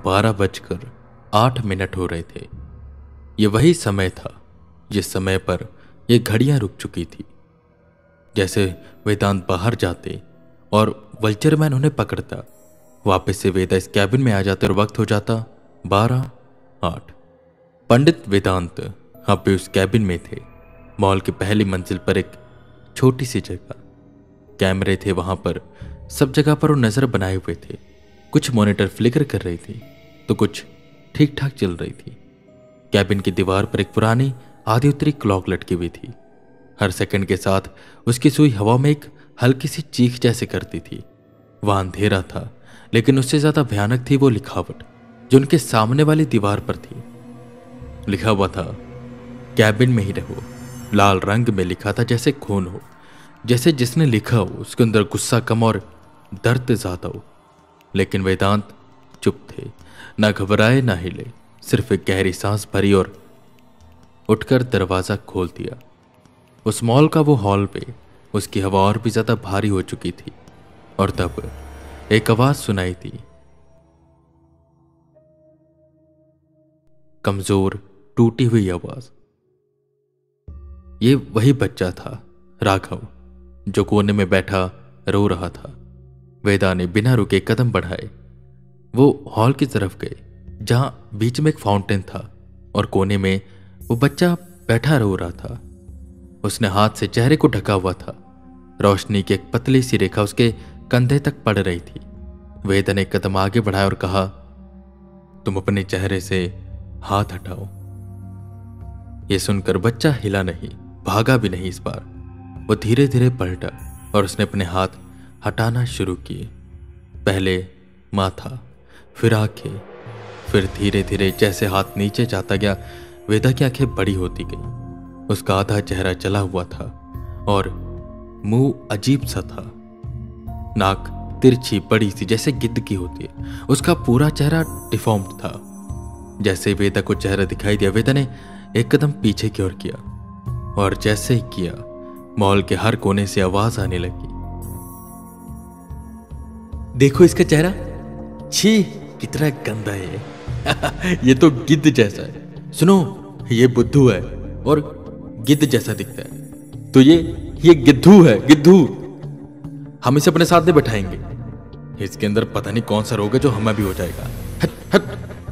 12:08 हो रहे थे। ये वही समय था जिस समय पर ये घड़ियां रुक चुकी थी। जैसे वेदांत बाहर जाते और वल्चरमैन उन्हें पकड़ता, वापस से वेदा इस कैबिन में आ जाते और वक्त हो जाता 12:08। पंडित वेदांत अब भी उस कैबिन में थे। मॉल की पहली मंजिल पर एक छोटी सी जगह, कैमरे थे वहां पर, सब जगह पर वो नजर बनाए हुए थे। कुछ मॉनिटर फ्लिकर कर रही थी तो कुछ ठीक ठाक चल रही थी। कैबिन की दीवार पर एक पुरानी आधी उतरी क्लॉक लटकी हुई थी। हर सेकंड के साथ उसकी सुई हवा में एक हल्की सी चीख जैसे करती थी। वहां अंधेरा था, लेकिन उससे ज्यादा भयानक थी वो लिखावट जो उनके सामने वाली दीवार पर थी। लिखा हुआ था, कैबिन में ही रहो। लाल रंग में लिखा था, जैसे खून हो, जैसे जिसने लिखा हो उसके अंदर गुस्सा कम और दर्द ज्यादा हो। लेकिन वेदांत चुप थे, ना घबराए ना हिले, सिर्फ एक गहरी सांस भरी और उठकर दरवाजा खोल दिया। उस मॉल का वो हॉल पे उसकी हवा और भी ज्यादा भारी हो चुकी थी। और तब एक आवाज सुनाई दी, कमजोर टूटी हुई आवाज। ये वही बच्चा था, राघव, जो कोने में बैठा रो रहा था। वेदा ने बिना रुके कदम बढ़ाए वो हॉल की तरफ गए, जहां बीच में एक फाउंटेन था और कोने में वो बच्चा बैठा रो रहा था। उसने हाथ से चेहरे को ढका हुआ था। रोशनी की एक पतली सी रेखा उसके कंधे तक पड़ रही थी। वेदा ने कदम आगे बढ़ाया और कहा, तुम अपने चेहरे से हाथ हटाओ। यह सुनकर बच्चा हिला नहीं, भागा भी नहीं। इस बार वो धीरे धीरे पलटा और उसने अपने हाथ हटाना शुरू किए। पहले माथा, फिर आंखें, फिर धीरे धीरे जैसे हाथ नीचे जाता गया, वेदा की आंखें बड़ी होती गई। उसका आधा चेहरा जला हुआ था और मुंह अजीब सा था। नाक तिरछी बड़ी सी जैसे गिद्ध की होती है। उसका पूरा चेहरा डिफॉर्म्ड था। जैसे वेदा को चेहरा दिखाई दिया, वेदा ने एक कदम पीछे की ओर किया और जैसे ही किया, मॉल के हर कोने से आवाज आने लगी, देखो इसका चेहरा, छी कितना गंदा है। ये तो गिद्ध जैसा है। सुनो, ये बुद्धू है और गिद्ध जैसा दिखता है, तो ये गिद्धू है, गिद्धू। हम इसे अपने साथ में बैठाएंगे। इसके अंदर पता नहीं कौन सा रोग है जो हमें भी हो जाएगा। हट हट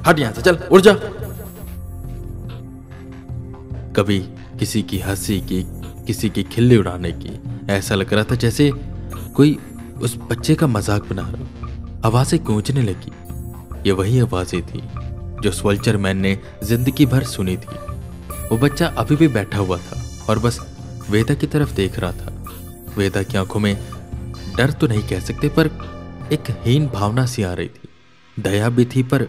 हट यहां से, चल उड़ जा। कभी किसी की हंसी की, किसी की खिल्ली उड़ाने की, ऐसा लग रहा था जैसे कोई उस बच्चे का मजाक बना रहा। आवाजें गूंजने लगी। ये वही आवाजें थी जो वल्चरमैन ने जिंदगी भर सुनी थी। वो बच्चा अभी भी बैठा हुआ था और बस वेदा की तरफ देख रहा था। वेदा की आंखों में डर तो नहीं कह सकते, पर एक हीन भावना सी आ रही थी। दया भी थी, पर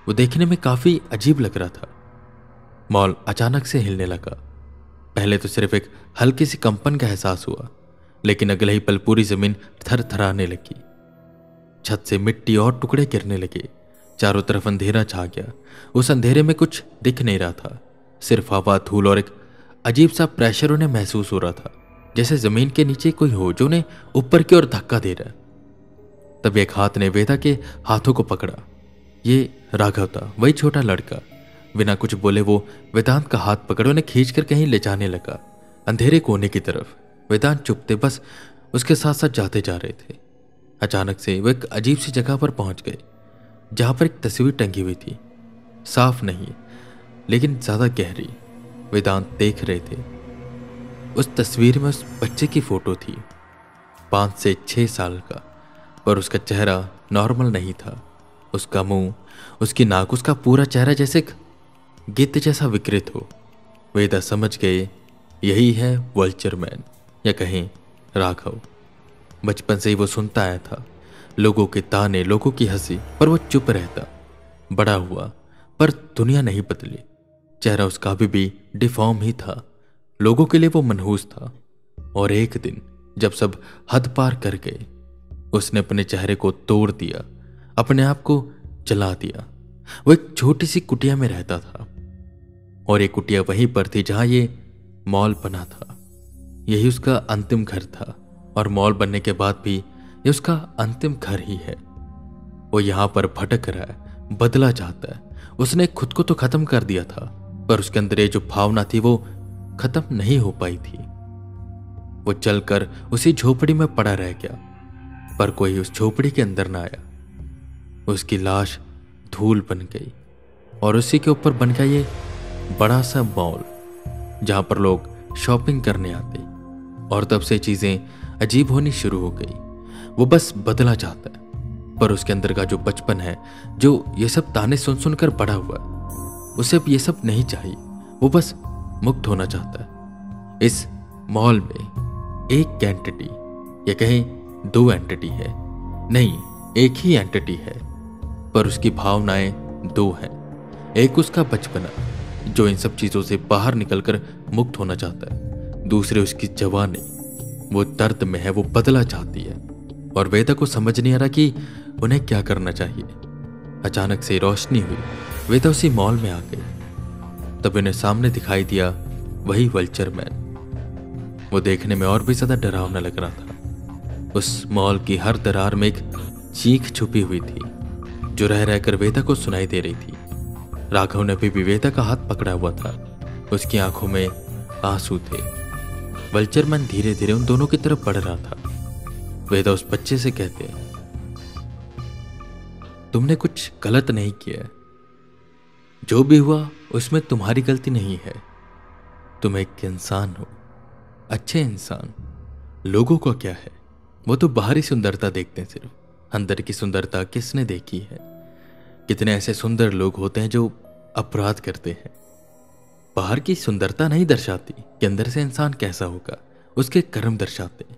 वो देखने में काफी अजीब लग रहा था। मॉल अचानक से हिलने लगा। पहले तो सिर्फ एक हल्की सी कंपन का एहसास हुआ, लेकिन अगले ही पल पूरी जमीन थरथराने लगी। छत से मिट्टी और टुकड़े गिरने लगे। चारों तरफ अंधेरा छा गया। उस अंधेरे में कुछ दिख नहीं रहा था, सिर्फ हवा, धूल और एक अजीब सा प्रेशर उन्हें महसूस हो रहा था, जैसे जमीन के नीचे कोई हो जो उन्हें ऊपर की ओर धक्का दे रहा है। तब एक हाथ ने वेदा के हाथों को पकड़ा। ये राघव था, वही छोटा लड़का। बिना कुछ बोले वो वेदांत का हाथ पकड़े उन्हें खींचकर कहीं ले जाने लगा, अंधेरे कोने की तरफ। वेदांत चुप थे, बस उसके साथ साथ जाते जा रहे थे। अचानक से वो एक अजीब सी जगह पर पहुंच गए, जहां पर एक तस्वीर टंगी हुई थी। साफ नहीं, लेकिन ज्यादा गहरी। वेदांत देख रहे थे। उस तस्वीर में उस बच्चे की फोटो थी, 5 से 6 साल का, पर उसका चेहरा नॉर्मल नहीं था। उसका मुंह, उसकी नाक, उसका पूरा चेहरा जैसे एक गिद्ध जैसा विकृत हो। वेदा समझ गए यही है वल्चरमैन, या कहें राघव। बचपन से ही वो सुनता आया था लोगों के ताने, लोगों की हंसी, पर वो चुप रहता। बड़ा हुआ, पर दुनिया नहीं बदली। चेहरा उसका अभी भी डिफॉर्म ही था। लोगों के लिए वो मनहूस था। और एक दिन जब सब हद पार कर गए, उसने अपने चेहरे को तोड़ दिया, अपने आप को जला दिया। वो एक छोटी सी कुटिया में रहता था, और ये कुटिया वहीं पर थी जहां ये मॉल बना था। यही उसका अंतिम घर था, और मॉल बनने के बाद भी ये उसका अंतिम घर ही है। वो यहां पर भटक रहा है, बदला चाहता है। उसने खुद को तो खत्म कर दिया था, पर उसके अंदर ये जो भावना थी वो खत्म नहीं हो पाई थी। वो चलकर उसी झोपड़ी में पड़ा रह गया, पर कोई उस झोपड़ी के अंदर ना आया। उसकी लाश धूल बन गई और उसी के ऊपर बन गया ये बड़ा सा मॉल जहां पर लोग शॉपिंग करने आते। और तब से चीजें अजीब होनी शुरू हो गई। वो बस बदला चाहता है, पर उसके अंदर का जो बचपन है, जो ये सब ताने सुन सुनकर बड़ा हुआ, उसे अब ये सब नहीं चाहिए। वो बस मुक्त होना चाहता है। इस मॉल में एक एंटिटी, या कहें दो एंटिटी है, नहीं एक ही एंटिटी है, पर उसकी भावनाएं दो हैं। एक उसका बचपना जो इन सब चीजों से बाहर निकलकर मुक्त होना चाहता है, दूसरे उसकी जवानी, वो दर्द में है, वो बदला चाहती है। और वेदा को समझ नहीं आ रहा कि उन्हें क्या करना चाहिए। अचानक से रोशनी हुई, वेदा उसी मॉल में आ गई। तब उन्हें सामने दिखाई दिया वही वल्चर मैन। वो देखने में और भी ज्यादा डरावना लग रहा था। उस मॉल की हर दरार में एक चीख छुपी हुई थी जो रह रहकर वेदा को सुनाई दे रही थी। राघव ने भी वेदा का हाथ पकड़ा हुआ था। उसकी आंखों में आंसू थे। वल्चरमैन धीरे धीरे उन दोनों की तरफ बढ़ रहा था। वेदा उस बच्चे से कहते, तुमने कुछ गलत नहीं किया। जो भी हुआ उसमें तुम्हारी गलती नहीं है। तुम एक इंसान हो, अच्छे इंसान। लोगों का क्या है, वो तो बाहरी सुंदरता देखते हैं, सिर्फ अंदर की सुंदरता किसने देखी है। कितने ऐसे सुंदर लोग होते हैं जो अपराध करते हैं। बाहर की सुंदरता नहीं दर्शाती कि अंदर से इंसान कैसा होगा, उसके कर्म दर्शाते हैं।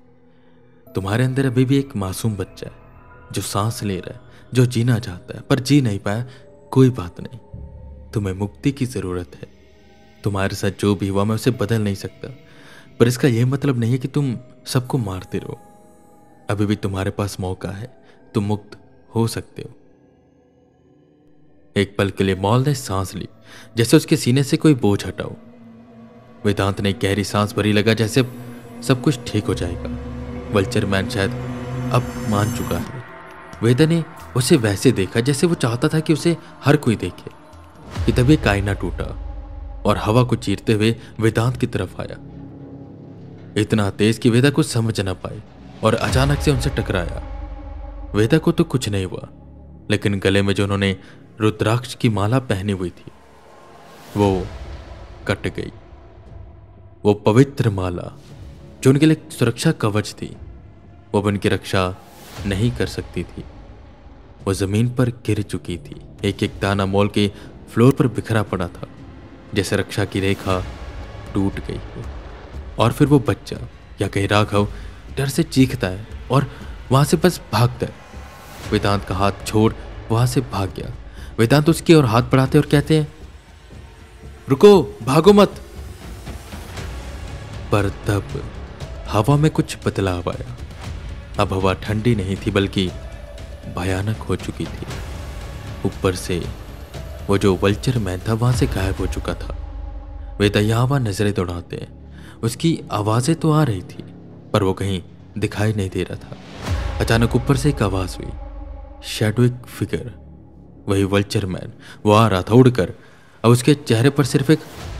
तुम्हारे अंदर अभी भी एक मासूम बच्चा है जो सांस ले रहा है, जो जीना चाहता है पर जी नहीं पाया। कोई बात नहीं, तुम्हें मुक्ति की जरूरत है। तुम्हारे साथ जो भी हुआ मैं उसे बदल नहीं सकता, पर इसका यह मतलब नहीं है कि तुम सबको मारते रहो। अभी भी तुम्हारे पास मौका है, तुम मुक्त हो सकते हो। एक पल के लिए मॉल ने सांस ली, जैसे उसके सीने से कोई बोझ हटाओ। वेदांत ने गहरी सांस भरी, लगा जैसे अब सब कुछ ठीक हो जाएगा। वल्चर मैन शायद अब मान चुका है। वेदा ने उसे वैसे देखा जैसे वो चाहता था कि उसे हर कोई देखे। कि तभी एक आईना टूटा और हवा को चीरते हुए वेदांत की तरफ आया, इतना तेज कि वेदा कुछ समझ ना पाए और अचानक से उनसे टकराया। वेदा को तो कुछ नहीं हुआ, लेकिन गले में जो उन्होंने रुद्राक्ष की माला पहनी हुई थी वो कट गई। वो पवित्र माला जो उनके लिए सुरक्षा कवच थी, वो अब उनकी रक्षा नहीं कर सकती थी। वो जमीन पर गिर चुकी थी। एक एक दाना मॉल के फ्लोर पर बिखरा पड़ा था, जैसे रक्षा की रेखा टूट गई हो। और फिर वो बच्चा, या कहीं राघव, डर से चीखता है और वहां से बस भागता है। वेदांत का हाथ छोड़ वहां से भाग गया। वेदांत उसकी ओर हाथ बढ़ाते और कहते हैं, रुको, भागो मत। पर तब हवा में कुछ बदलाव आया। अब हवा ठंडी नहीं थी बल्कि भयानक हो चुकी थी। ऊपर से वो जो वल्चर मैन था वहां से गायब हो चुका था। वेदा यहाँ वहां नजरें दौड़ाते हैं। उसकी आवाजें तो आ रही थी पर वो कहीं दिखाई नहीं दे रहा था। अचानक ऊपर से एक आवाज हुई। शैडो, एक फिगर, वही वल्चर मैन, वो आ रहा था उड़कर। अब उसके चेहरे पर सिर्फ एक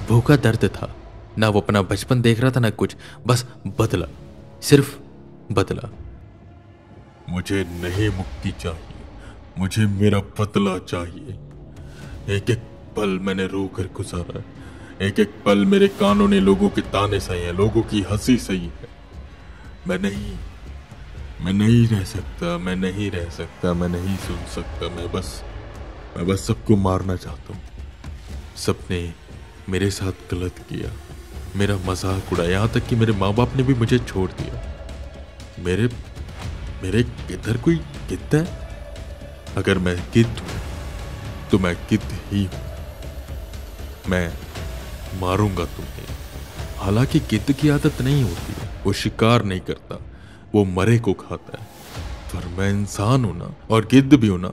भूखा दर्द था। ना वो अपना बचपन देख रहा था ना कुछ, बस बदला, सिर्फ बदला। मुझे नहीं मुक्ति चाहिए, मुझे मेरा बदला चाहिए। एक एक पल मैंने रो कर गुजारा, एक एक पल मेरे कानों ने लोगों के ताने सही है, लोगों की हंसी सही है। मैं नहीं रह सकता, मैं नहीं रह सकता, मैं नहीं सुन सकता। मैं बस सबको मारना चाहता हूँ। सबने मेरे साथ गलत किया, मेरा मजाक उड़ाया, यहाँ तक कि मेरे माँ बाप ने भी मुझे छोड़ दिया। मेरे इधर कोई गिद्ध है? अगर मैं गिद्ध हूं तो मैं गिद्ध ही हूं। मैं मारूंगा तुम्हें। हालांकि गिद्ध की आदत नहीं होती है, वो शिकार नहीं करता, वो मरे को खाता है। पर मैं इंसान हूं ना, और गिद्ध भी हूं ना।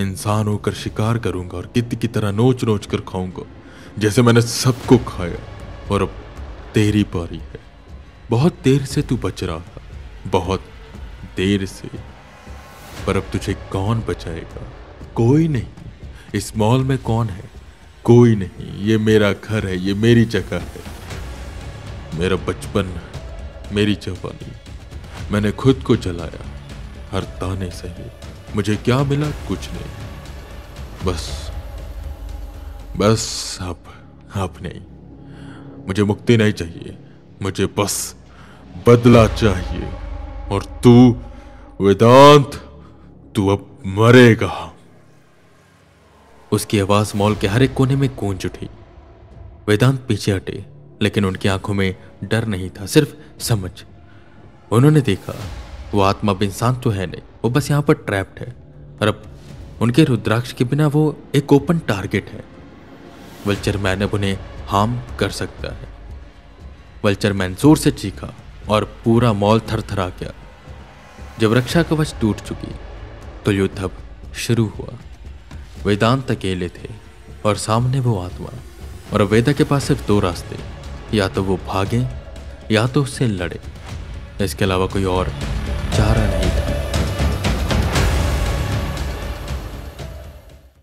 इंसान होकर शिकार करूंगा और गिद्ध की तरह नोच नोच कर खाऊंगा, जैसे मैंने सबको खाया। और अब तेरी बारी है। बहुत देर से तू बच रहा था, बहुत देर से, पर अब तुझे कौन बचाएगा? कोई नहीं। इस मॉल में कौन है? कोई नहीं। ये मेरा घर है, ये मेरी जगह है। मेरा बचपन, मेरी जवानी, मैंने खुद को जलाया हर ताने सही। मुझे क्या मिला? कुछ नहीं। बस अब नहीं। मुझे मुक्ति नहीं चाहिए, मुझे बस बदला चाहिए। और तू वेदांत, तू अब मरेगा। उसकी आवाज मॉल के हर एक कोने में गूंज उठी। वेदांत पीछे हटे, लेकिन उनकी आंखों में डर नहीं था, सिर्फ समझ। उन्होंने देखा वो आत्मा अब इंसान तो है नहीं, वो बस यहां पर ट्रैप्ड है। और अब उनके रुद्राक्ष के बिना वो एक ओपन टारगेट है। वल्चर मैन अब उन्हें हार्म कर सकता है। वल्चर मैन जोर से चीखा और पूरा मॉल थरथरा गया। जब रक्षा कवच टूट चुकी तो युद्ध अब शुरू हुआ। वेदांत अकेले थे और सामने वो आत्मा। और अब वेदा के पास सिर्फ 2 रास्ते, या तो वो भागे या तो उससे लड़े। इसके अलावा कोई और